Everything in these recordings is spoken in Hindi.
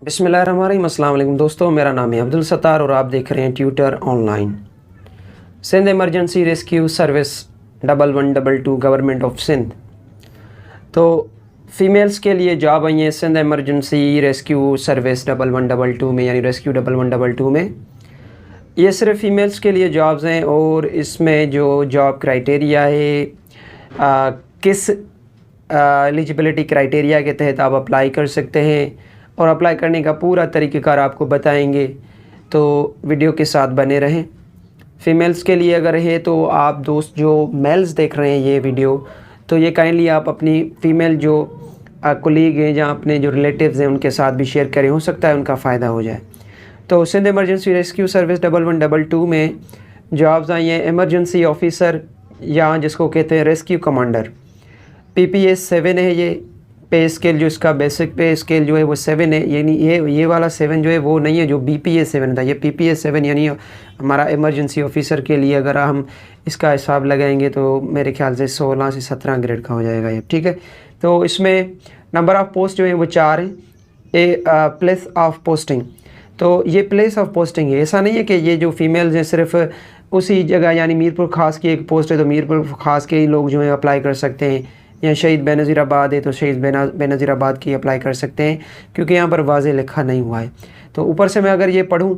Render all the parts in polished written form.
बिस्मिल्लाहिर्रहमानिर्रहीम। अस्सलाम वालेकुम दोस्तों, मेरा नाम है अब्दुल सत्तार और आप देख रहे हैं tutor online. Sindh emergency rescue service 1122 government of Sindh. तो फ़ीमेल्स के लिए जॉब आई है सिंध इमरजेंसी रेस्क्यू सर्विस 1122 में, यानी रेस्क्यू 1122 में। ये सिर्फ फ़ीमेल्स के लिए जॉब्स हैं और इसमें जो जॉब क्राइटेरिया है, किस एलिजिबिलिटी क्राइटेरिया के तहत आप अप्लाई कर सकते हैं और अप्लाई करने का पूरा तरीक़ेकार आपको बताएंगे, तो वीडियो के साथ बने रहें। फ़ीमेल्स के लिए अगर है तो आप दोस्त जो मेल्स देख रहे हैं ये वीडियो, तो ये काइंडली आप अपनी फ़ीमेल जो कोलीग हैं या अपने जो रिलेटिव्स हैं उनके साथ भी शेयर करें, हो सकता है उनका फ़ायदा हो जाए। तो सिंध इमरजेंसी रेस्क्यू सर्विस 1122 में जॉब्स आई हैं इमरजेंसी ऑफिसर या जिसको कहते हैं रेस्क्यू कमांडर। PPS 7 है ये पे स्केल, जो इसका बेसिक पे स्केल जो है वो 7 है, यानी ये वाला 7 जो है वो नहीं है जो BPS 7 था, ये PPS 7 यानी हमारा इमरजेंसी ऑफिसर के लिए अगर हम इसका हिसाब लगाएंगे तो मेरे ख्याल से 16 से 17 ग्रेड का हो जाएगा ये, ठीक है। तो इसमें नंबर ऑफ़ पोस्ट जो है वो 4 है। प्लेस ऑफ पोस्टिंग, तो ये प्लेस ऑफ पोस्टिंग है, ऐसा नहीं है कि ये जो फीमेल्स हैं सिर्फ उसी जगह, यानी मीरपुर खास की एक पोस्ट है तो मीरपुर खास के ही लोग जो है अप्लाई कर सकते हैं, या शहीद बेनज़ीराबाद है तो शहीद बेनज़ीराबाद की अप्लाई कर सकते हैं, क्योंकि यहाँ पर वाज़े लिखा नहीं हुआ है। तो ऊपर से मैं अगर ये पढ़ूँ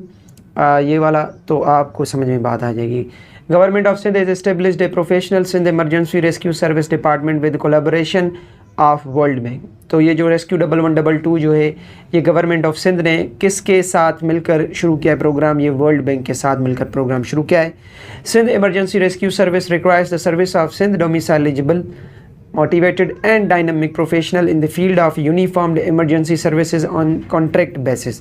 ये वाला तो आपको समझ में बात आ जाएगी। Government of Sindh is established a professional Sindh emergency rescue service department with collaboration of World Bank. तो ये जो रेस्क्यू 1122 जो है ये गवर्नमेंट ऑफ सिंध ने किसके साथ मिलकर शुरू किया है प्रोग्राम, ये वर्ल्ड बैंक के साथ मिलकर प्रोग्राम शुरू किया है। Sindh emergency rescue service requires the service of Sindh domicile eligible motivated and dynamic professional in the field of uniformed emergency services on contract basis।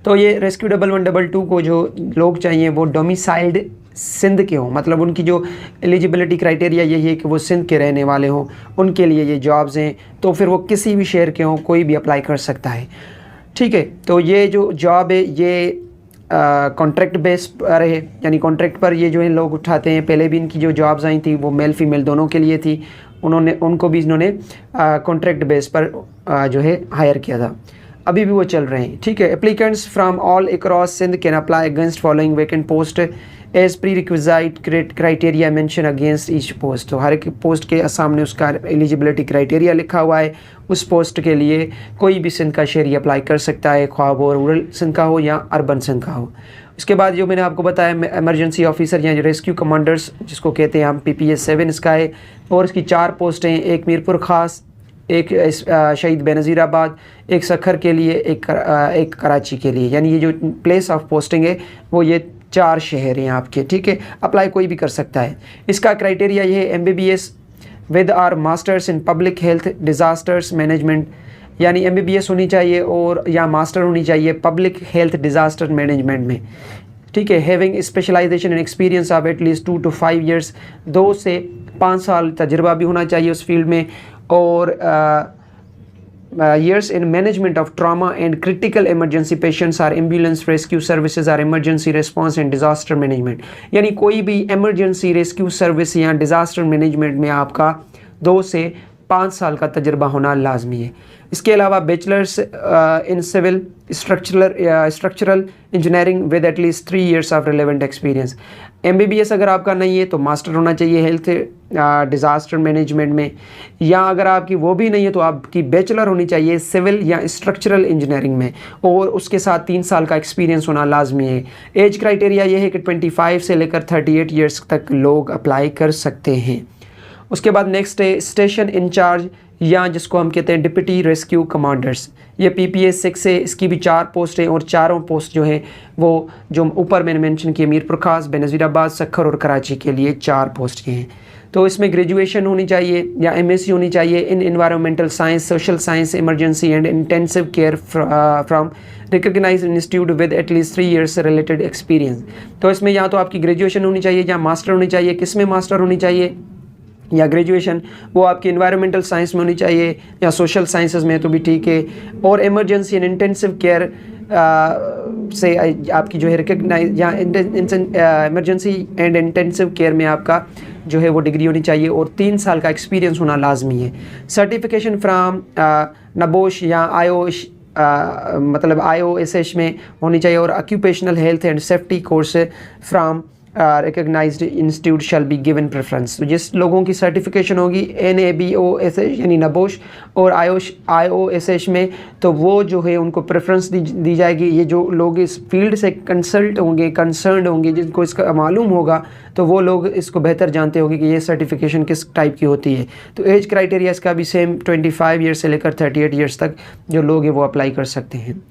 तो ये रेस्क्यू 1122 को जो लोग चाहिए वो डोमिसाइल्ड सिंध के हों, मतलब उनकी जो एलिजिबिलिटी क्राइटेरिया यही है कि वो सिंध के रहने वाले हों, उनके लिए ये जॉब्स हैं। तो फिर वो किसी भी शहर के हों, कोई भी अप्लाई कर सकता है, ठीक है। तो ये जो जॉब है ये कॉन्ट्रैक्ट बेस पर है, यानी कॉन्ट्रैक्ट पर ये जो है लोग उठाते हैं। पहले भी इनकी जो जॉब्स आई थी वो मेल फीमेल दोनों के लिए थी, उनको भी इन्होंने कॉन्ट्रैक्ट बेस पर जो है हायर किया था, अभी भी वो चल रहे हैं, ठीक है। Applicants from all across Sindh can apply against following vacant post as prerequisite criteria mention against each post. तो हर एक पोस्ट के सामने उसका एलिजिबिलिटी क्राइटेरिया लिखा हुआ है। उस पोस्ट के लिए कोई भी सिंध का शहरी अप्लाई कर सकता है, ख्वाह वो रूरल सिंध का हो या अर्बन सिंध का हो। उसके बाद जो मैंने आपको बताया इमरजेंसी ऑफिसर या रेस्क्यू कमांडर्स जिसको कहते हैं हम, PPS 7 इसका है, और इसकी 4 पोस्टें हैं, एक मीरपुर ख़ास, एक शहीद बेनज़ीराबाद, एक सखर के लिए, एक कराची के लिए, यानी ये जो प्लेस ऑफ पोस्टिंग है वो ये 4 शहर हैं आपके, ठीक है। अप्लाई कोई भी कर सकता है। इसका क्राइटेरिया ये है MBBS with or masters in public health disasters management, यानी MBBS होनी चाहिए और या मास्टर होनी चाहिए पब्लिक हेल्थ डिज़ास्टर मैनेजमेंट में, ठीक है। Having specialisation and experience of at least 2 to 5 years, 2 से 5 साल तजुर्बा भी होना चाहिए उस फील्ड में, और years in management of trauma and critical emergency patients or ambulance rescue services or emergency response and disaster management। यानी कोई भी emergency rescue service या disaster management में आपका 2 से 5 साल का तजर्बा होना लाजमी है। इसके अलावा bachelors in civil structural engineering with at least 3 years of relevant experience. MBBS अगर आपका नहीं है तो मास्टर होना चाहिए हेल्थ डिज़ास्टर मैनेजमेंट में, या अगर आपकी वो भी नहीं है तो आपकी बैचलर होनी चाहिए सिविल या स्ट्रक्चरल इंजीनियरिंग में, और उसके साथ 3 साल का एक्सपीरियंस होना लाजमी है। एज क्राइटेरिया ये है कि 25 से लेकर 38 ईयर्स तक लोग अप्लाई कर सकते हैं। उसके बाद नेक्स्ट है स्टेशन इंचार्ज या जिसको हम कहते हैं डिप्टी रेस्क्यू कमांडर्स। ये PPS 6 है, इसकी भी 4 पोस्ट हैं, और चारों पोस्ट जो हैं वो जो ऊपर मैंने मेंशन किए मीरपुर खास, बेनज़ीराबाद, सखर और कराची के लिए 4 पोस्ट के हैं। तो इसमें ग्रेजुएशन होनी चाहिए या MSc होनी चाहिए in environmental science, social science, emergency and intensive care from recognised institute with at least 3 years related experience. तो इसमें या तो आपकी ग्रेजुएशन होनी चाहिए या मास्टर होनी चाहिए। किस में मास्टर होनी चाहिए या ग्रेजुएशन, वो आपकी इन्वायरमेंटल साइंस में होनी चाहिए या सोशल साइंसेज में तो भी ठीक है, और इमरजेंसी एंड इंटेंसिव केयर से आपकी जो है रिकग्नाइज या इमरजेंसी एंड इंटेंसिव केयर में आपका जो है वो डिग्री होनी चाहिए, और 3 साल का एक्सपीरियंस होना लाजमी है। सर्टिफिकेशन फ्राम नबोश या मतलब IOSH में होनी चाहिए, और occupational health and safety course from recognised institute shall be given preference. तो जिस लोगों की सर्टिफिकेशन होगी NABOSH यानी नबोश और IOSH में, तो वो जो है उनको प्रेफरेंस दी जाएगी। ये जो लोग इस फील्ड से कंसर्न्ड होंगे, जिनको इसका मालूम होगा, तो वो लोग इसको बेहतर जानते होंगे कि ये सर्टिफिकेशन किस टाइप की होती है। तो एज क्राइटेरिया इसका भी सेम 25 ईयर्स से लेकर 38 ईयर्स तक जो लोग हैं वो अप्लाई कर सकते हैं।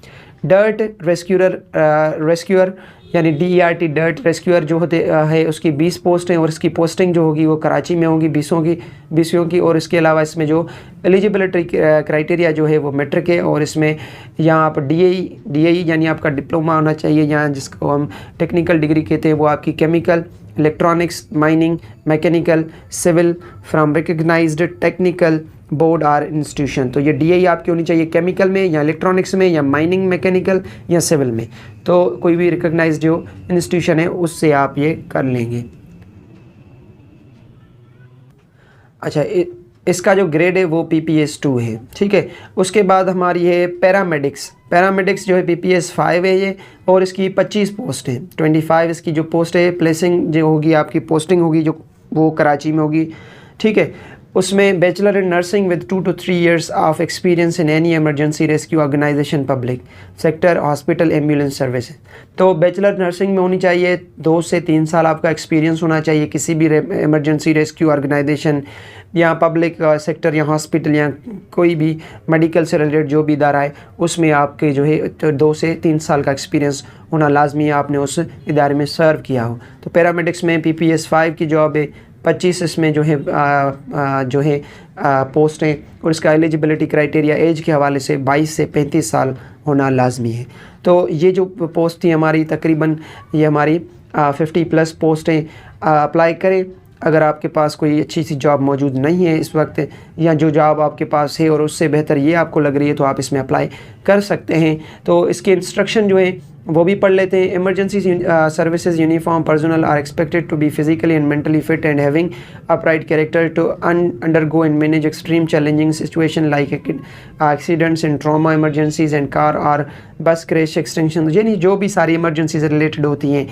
डर्ट रेस्क्यूअर यानी DERT डर्ट रेस्क्यूअर जो होते है, उसकी 20 पोस्ट हैं, और इसकी पोस्टिंग जो होगी वो कराची में होगी 20 की। और इसके अलावा इसमें जो एलिजिबिलिटी क्राइटेरिया जो है वो मैट्रिक है, और इसमें यहाँ आप DAE यानी आपका डिप्लोमा होना चाहिए, यहाँ जिसको हम टेक्निकल डिग्री कहते हैं, वो आपकी chemical, electronics, mining, mechanical, civil from recognised technical board or institution. तो ये DAE आपकी होनी चाहिए केमिकल में या इलेक्ट्रॉनिक्स में या माइनिंग, मैकेनिकल या सिविल में। तो कोई भी रिकग्नाइज्ड जो इंस्टीट्यूशन है उससे आप ये कर लेंगे। अच्छा, इसका जो ग्रेड है वो PPS 2 है, ठीक है। उसके बाद हमारी है पैरामेडिक्स जो है PPS 5 है ये, और इसकी 25 पोस्ट है। 25 इसकी जो पोस्ट है, प्लेसिंग जो होगी आपकी पोस्टिंग होगी जो वो कराची में होगी, ठीक है। उसमें bachelor in nursing with 2 to 3 years of experience in any emergency rescue organisation, public sector, hospital, ambulance service. तो बैचलर नर्सिंग में होनी चाहिए, 2 से 3 साल आपका एक्सपीरियंस होना चाहिए किसी भी इमरजेंसी रेस्क्यू ऑर्गेनाइजेशन या पब्लिक सेक्टर या हॉस्पिटल या कोई भी मेडिकल से रिलेटेड जो भी इदारा है, उसमें आपके जो है तो 2 से 3 साल का एक्सपीरियंस होना लाजमी है, आपने उस इदारे में सर्व किया हो। तो पैरामेडिक्स में PPS 5 की जॉब है, 25 इसमें जो है पोस्ट हैं, और इसका एलिजिबिलिटी क्राइटेरिया एज के हवाले से 22 से 35 साल होना लाजमी है। तो ये जो पोस्ट थी हमारी, तकरीबन ये हमारी 50+ पोस्ट हैं। अप्लाई करें। अगर आपके पास कोई अच्छी सी जॉब मौजूद नहीं है इस वक्त, या जो जॉब आपके पास है और उससे बेहतर ये आपको लग रही है, तो आप इसमें अप्लाई कर सकते हैं। तो इसके इंस्ट्रक्शन जो है वो भी पढ़ लेते हैं। Emergency services uniform personnel are expected to be physically and mentally fit and having upright character to undergo and manage extreme challenging situation like accidents and trauma emergencies and car और बस क्रैश एक्सटेंशन, यानी जो भी सारी इमरजेंसी से रिलेटेड होती हैं,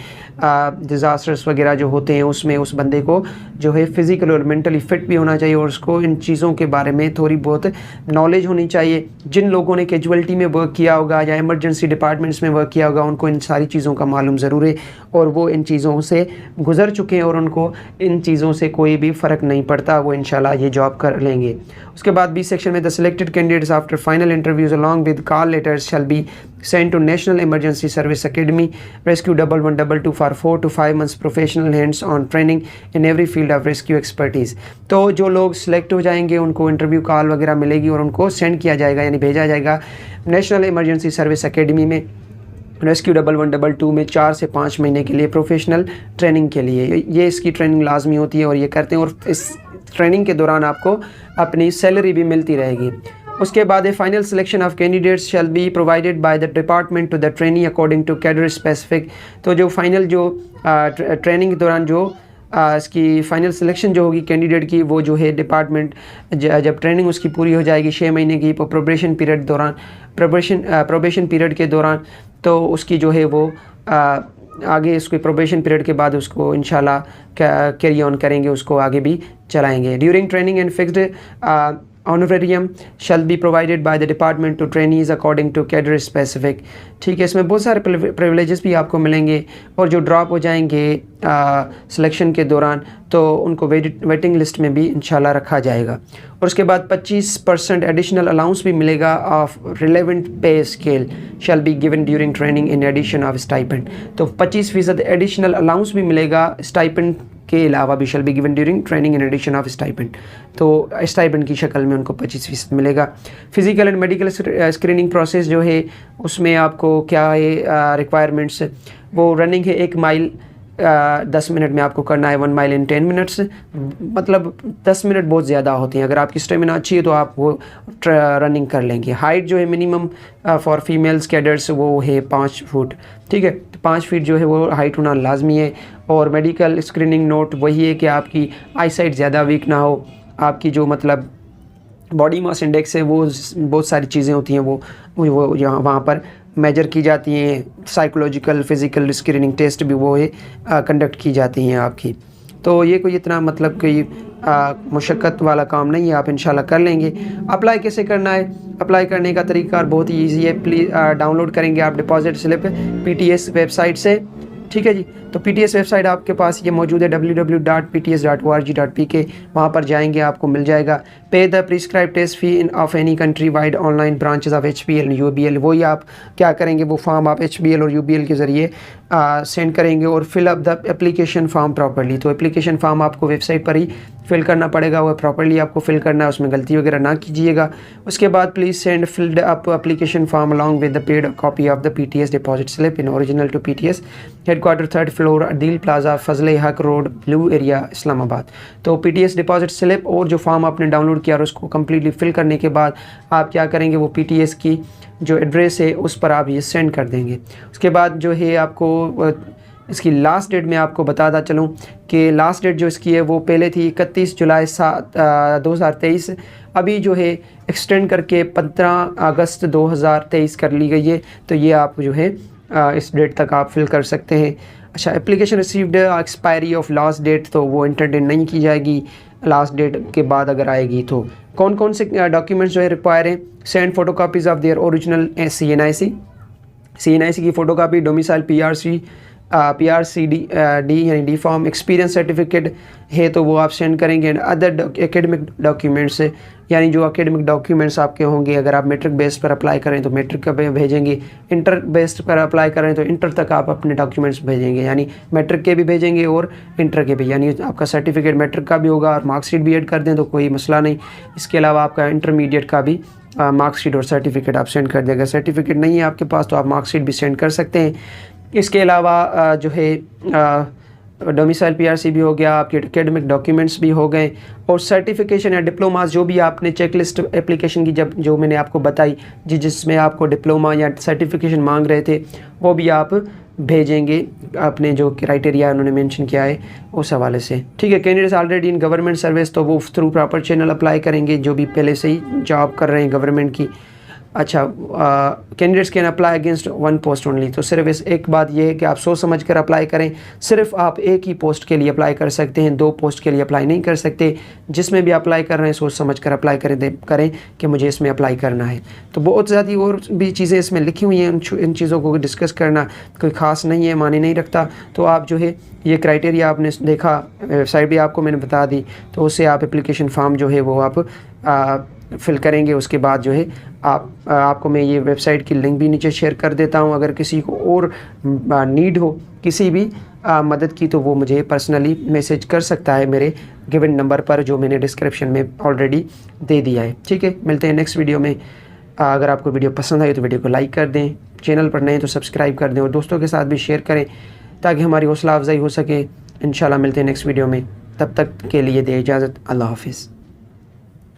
डिज़ास्टर्स वगैरह जो होते हैं, उसमें उस बंदे को जो है फिज़िकल और मेंटली फिट भी होना चाहिए, और उसको इन चीज़ों के बारे में थोड़ी बहुत नॉलेज होनी चाहिए। जिन लोगों ने कैजुअलिटी में वर्क किया होगा या इमरजेंसी डिपार्टमेंट्स में वर्क किया होगा, उनको इन सारी चीज़ों का मालूम ज़रूर है, और वो इन चीज़ों से गुजर चुके हैं, और उनको इन चीज़ों से कोई भी फ़र्क नहीं पड़ता, वो इंशाल्लाह ये जॉब कर लेंगे। उसके बाद बी सेक्शन में the selected candidates after final interviews along with call letters shall be sent to National Emergency Service Academy, Rescue 1112 for 4 to 5 months professional hands-on training in every field of rescue expertise। तो जो लोग सिलेक्ट हो जाएंगे उनको इंटरव्यू कॉल वगैरह मिलेगी, और उनको सेंड किया जाएगा यानी भेजा जाएगा नेशनल इमरजेंसी सर्विस एकेडमी में, रेस्क्यू 1112 में 4 से 5 महीने के लिए प्रोफेशनल ट्रेनिंग के लिए। ये इसकी ट्रेनिंग लाजमी होती है और ये करते हैं, और इस ट्रेनिंग के दौरान आपको अपनी सैलरी भी मिलती रहेगी। उसके बाद final selection of candidates shall be provided by the department to the trainee according to cadre specific. तो जो फाइनल जो ट्रेनिंग के दौरान जो इसकी फ़ाइनल सिलेक्शन जो होगी कैंडिडेट की, वो जो है डिपार्टमेंट जब ट्रेनिंग उसकी पूरी हो जाएगी 6 महीने की प्रोबेशन पीरियड के दौरान, तो उसकी जो है वो आगे उसके प्रोबेशन पीरियड के बाद उसको इंशाल्लाह कैरी ऑन करेंगे, उसको आगे भी चलाएंगे। During training and fixed honorarium shall be provided by the department to trainees according to cadre specific. ठीक है, इसमें बहुत सारे प्रिविलेजेस भी आपको मिलेंगे, और जो ड्रॉप हो जाएंगे सिलेक्शन के दौरान तो उनको वेटिंग लिस्ट में भी इंशाल्लाह रखा जाएगा। और उसके बाद 25% एडिशनल अलाउंस भी मिलेगा of relevant pay scale shall be given during training in addition of stipend. तो 25% एडिशनल अलाउंस भी मिलेगा स्टाइपेंड के अलावा भी, shall be given during training in addition of stipend. तो स्टाइपेंड की शक्ल में उनको 25% मिलेगा। Physical and medical screening process जो है उसमें आपको क्या है रिक्वायरमेंट्स, वो रनिंग है 1 माइल 10 मिनट में आपको करना है, 1 माइल इन 10 मिनट्स, मतलब 10 मिनट बहुत ज़्यादा होते हैं। अगर आपकी स्टेमिना अच्छी है तो आप वो रनिंग कर लेंगे। हाइट जो है मिनिमम फॉर फीमेल्स कैडर्स वो है 5 फुट। ठीक है, तो 5 फीट जो है वो हाइट होना लाजमी है। और मेडिकल स्क्रीनिंग नोट वही है कि आपकी आई साइट ज़्यादा वीक ना हो, आपकी जो मतलब बॉडी मास इंडेक्स है, वो बहुत सारी चीज़ें होती हैं, वो यहाँ वहाँ पर मेजर की जाती हैं। साइकोलॉजिकल फिज़िकल स्क्रीनिंग टेस्ट भी वो है कंडक्ट की जाती हैं आपकी। तो ये कोई इतना मतलब कोई मुशक्क़त वाला काम नहीं है, आप इंशाल्लाह कर लेंगे। अप्लाई कैसे करना है? अप्लाई करने का तरीका बहुत ही ईजी है। प्लीज़ डाउनलोड करेंगे आप डिपॉजिट स्लिप PTS वेबसाइट से, ठीक है जी। तो PTS वेबसाइट आपके पास ये मौजूद है www.pts.org.pk, वहाँ पर जाएंगे आपको मिल जाएगा। Pay the prescribe test fee in of any country wide online branches of HBL and UBL। वही आप क्या करेंगे, वो फॉर्म आप HBL और UBL के ज़रिए सेंड करेंगे और fill up the application form properly. तो एप्लीकेशन फॉर्म आपको वेबसाइट पर ही फिल करना पड़ेगा, वो प्रॉपर्ली आपको फिल करना है, उसमें गलती वगैरह ना कीजिएगा। उसके बाद please send filled up application form along with the paid copy of the PTS deposit slip in original to PTS headquarter 3rd floor Adeel plaza Fazle Haq road blue area Islamabad. तो PTS डिपॉजिट स्लिप और जो फॉर्म आपने डाउनलोड किया और उसको कम्प्लीटली फिल करने के बाद आप क्या करेंगे, वो PTS की जो एड्रेस है उस पर आप ये सेंड कर देंगे। उसके बाद जो है आपको इसकी लास्ट डेट मैं आपको बताता चलूँ कि लास्ट डेट जो इसकी है वो पहले थी 31 जुलाई 2023, अभी जो है एक्सटेंड करके 15 अगस्त 2023 कर ली गई है। तो ये आप जो है इस डेट तक आप फिल कर सकते हैं। अच्छा, application received expiry of last date, तो वो एंटरटेन नहीं की जाएगी लास्ट डेट के बाद अगर आएगी। तो कौन कौन से डॉक्यूमेंट्स जो है रिक्वायर हैं? Send photo copies of their original CNIC की फ़ोटोकॉपी, डोमिसाइल PRCD यानी डी फॉर्म, एक्सपीरियंस सर्टिफिकेट है तो वो आप सेंड करेंगे। एंड अदर एकेडमिक डॉक्यूमेंट्स यानी जो एकेडमिक डॉक्यूमेंट्स आपके होंगे, अगर आप मेट्रिक बेस पर अप्लाई करें तो मेट्रिक का भेजेंगे, इंटर बेस पर अप्लाई करें तो इंटर तक आप अपने डॉक्यूमेंट्स भेजेंगे, यानी मेट्रिक के भी भेजेंगे और इंटर के भी, यानी आपका सर्टिफिकेट मेट्रिक का भी होगा और मार्कशीट भी ऐड कर दें तो कोई मसला नहीं। इसके अलावा आपका इंटरमीडिएट का भी मार्कशीट और सर्टिफिकेट आप सेंड कर देगा। सर्टिफिकेट नहीं है आपके पास तो आप मार्कशीट भी सेंड कर सकते हैं। इसके अलावा जो है डोमिसाइल PRC भी हो गया, आपके एकेडमिक डॉक्यूमेंट्स भी हो गए और सर्टिफिकेशन या डिप्लोमा जो भी आपने चेकलिस्ट एप्लीकेशन की जो मैंने आपको बताई जिसमें आपको डिप्लोमा या सर्टिफिकेशन मांग रहे थे वो भी आप भेजेंगे अपने जो क्राइटेरिया उन्होंने मेंशन किया है उस हवाले से, ठीक है। Candidates already in government service तो वो थ्रू प्रॉपर चैनल अप्लाई करेंगे जो भी पहले से ही जॉब कर रहे हैं गवर्नमेंट की। अच्छा, candidates can apply against 1 post only. तो सिर्फ इस एक बात यह है कि आप सोच समझ कर अप्लाई करें। सिर्फ आप एक ही पोस्ट के लिए अप्लाई कर सकते हैं, 2 पोस्ट के लिए अप्लाई नहीं कर सकते। जिसमें भी अप्लाई कर रहे हैं सोच समझ कर अप्लाई करें कि मुझे इसमें अप्लाई करना है। तो बहुत ज़्यादा और भी चीज़ें इसमें लिखी हुई हैं, इन चीज़ों को डिस्कस करना कोई ख़ास नहीं है, माने नहीं रखता। तो आप जो है ये क्राइटेरिया आपने देखा, वेबसाइट भी आपको मैंने बता दी, तो उससे आप एप्लीकेशन फॉर्म जो है वो आप फिल करेंगे। उसके बाद जो है आपको मैं ये वेबसाइट की लिंक भी नीचे शेयर कर देता हूँ। अगर किसी को और नीड हो किसी भी मदद की तो वो मुझे पर्सनली मैसेज कर सकता है मेरे गिवन नंबर पर जो मैंने डिस्क्रिप्शन में ऑलरेडी दे दिया है, ठीक है। मिलते हैं नेक्स्ट वीडियो में। अगर आपको वीडियो पसंद आई तो वीडियो को लाइक कर दें, चैनल पर नए तो सब्सक्राइब कर दें और दोस्तों के साथ भी शेयर करें ताकि हमारी हौसला अफजाई हो सके। इंशाल्लाह मिलते हैं नेक्स्ट वीडियो में, तब तक के लिए दे इजाज़त। अल्लाह हाफिज़।